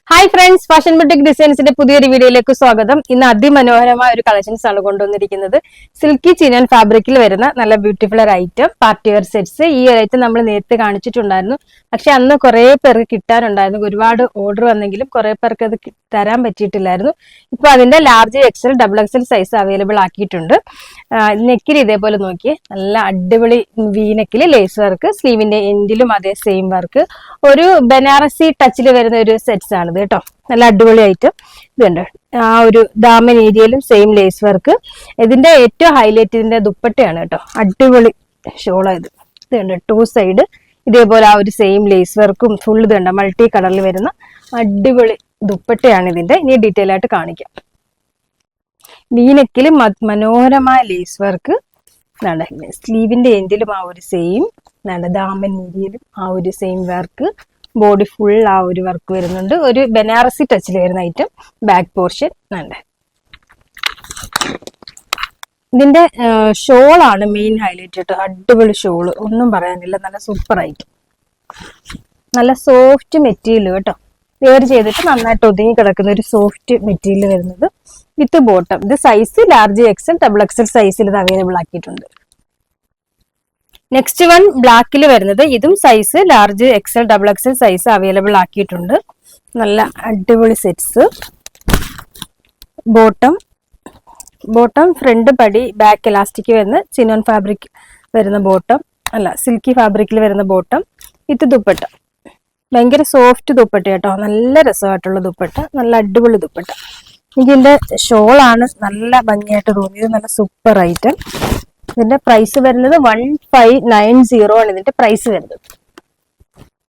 Hi friends, fashion boutique ഡിസൈൻസിന്റെ പുതിയൊരു വീഡിയോയിലേക്ക് സ്വാഗതം. ഇന്ന് അതിമനോഹരമായ ഒരു കളക്ഷൻസ് ആണ് കൊണ്ടുവന്നിരിക്കുന്നത്. സിൽക്കി ചിനൻ ഫാബ്രിക്കിൽ വരുന്ന നല്ല ബ്യൂട്ടിഫുൾ ഒരു ഐറ്റം, പാർട്ടി വെയർ സെറ്റ്സ്. ഈ ഒരു ഐറ്റം നമ്മൾ നേരത്തെ കാണിച്ചിട്ടുണ്ടായിരുന്നു. പക്ഷെ അന്ന് കുറെ പേർക്ക് കിട്ടാനുണ്ടായിരുന്നു. ഒരുപാട് ഓർഡർ വന്നെങ്കിലും കുറെ പേർക്ക് അത് തരാൻ പറ്റിയിട്ടില്ലായിരുന്നു. ഇപ്പൊ അതിന്റെ large XL double XL size available ആക്കിയിട്ടുണ്ട്. നെക്കിൽ ഇതേപോലെ നോക്കിയേ, നല്ല അടിപൊളി വീനെക്കിൽ ലേസ് വർക്ക്, സ്ലീവിന്റെ എൻഡിലും അതേ സെയിം വർക്ക്, ഒരു ബനാറസി ടച്ചിൽ വരുന്ന ഒരു സെറ്റ്സ് ആണിത് കേട്ടോ. നല്ല അടിപൊളി ഐറ്റം. ഇതുണ്ട്, ആ ഒരു ദാമൻ ഏരിയയിലും സെയിം ലേസ് വർക്ക്. ഇതിന്റെ ഏറ്റവും ഹൈലൈറ്റ് ഇതിന്റെ ദുപ്പട്ടയാണ് കേട്ടോ. അടിപൊളി ഷോളാ ഇത്. ഇതുണ്ട്, ടു സൈഡ് ഇതേപോലെ ആ ഒരു സെയിം ലേസ് വർക്കും ഫുൾ ഇതുണ്ട്, മൾട്ടി കളറിൽ വരുന്ന അടിപൊളി ദുപ്പട്ടയാണ് ഇതിന്റെ. ഇനി ഡീറ്റെയിൽ ആയിട്ട് കാണിക്കാം. വീനെക്കിൽ മനോഹരമായ ലേസ് വർക്ക്, സ്ലീവിന്റെ എൻഡിലും ആ ഒരു സെയിം, ദാമൻ ഏരിയയിലും ആ ഒരു സെയിം വർക്ക്, ബോഡി ഫുൾ ആ ഒരു വർക്ക് വരുന്നുണ്ട്. ഒരു ബനാറസി ടച്ചിൽ വരുന്ന ഐറ്റം. ബാക്ക് പോർഷൻ ഉണ്ട്. ഇതിന്റെ ഷോളാണ് മെയിൻ ഹൈലൈറ്റ് കേട്ടോ. അടിപൊളി ഷോള്, ഒന്നും പറയാനില്ല. നല്ല സൂപ്പർ ഐറ്റം, നല്ല സോഫ്റ്റ് മെറ്റീരിയൽ കേട്ടോ. വെയർ ചെയ്തിട്ട് നന്നായിട്ട് ഒതുങ്ങി കിടക്കുന്ന ഒരു സോഫ്റ്റ് മെറ്റീരിയൽ വരുന്നത് വിത്ത് ബോട്ടം. ഇത് size large XL double XL സൈസിൽ ഇത് അവൈലബിൾ ആക്കിയിട്ടുണ്ട്. നെക്സ്റ്റ് വൺ ബ്ലാക്കിൽ വരുന്നത്, ഇതും size large XL double XL size available ആക്കിയിട്ടുണ്ട്. നല്ല അടിപൊളി സെറ്റ്സ്. ബോട്ടം ഫ്രണ്ട് പടി, ബാക്ക് എലാസ്റ്റിക് വരുന്ന ചിനോൻ ഫാബ്രിക് വരുന്ന ബോട്ടം, സിൽക്കി ഫാബ്രിക്കിൽ വരുന്ന ബോട്ടം വിത്ത് ദുപ്പട്ട. ഭയങ്കര സോഫ്റ്റ് ദുപ്പട്ട കേട്ടോ. നല്ല രസമായിട്ടുള്ള ദുപ്പട്ട, നല്ല അടിപൊളി ദുപ്പട്ട. ഇതിന്റെ ഷോളാണ് നല്ല ഭംഗിയായിട്ട് തോന്നിയത്. നല്ല സൂപ്പർ ഐറ്റം. ഇതിന്റെ പ്രൈസ് വരുന്നത് 1590 ആണ് ഇതിന്റെ പ്രൈസ് വരുന്നത്.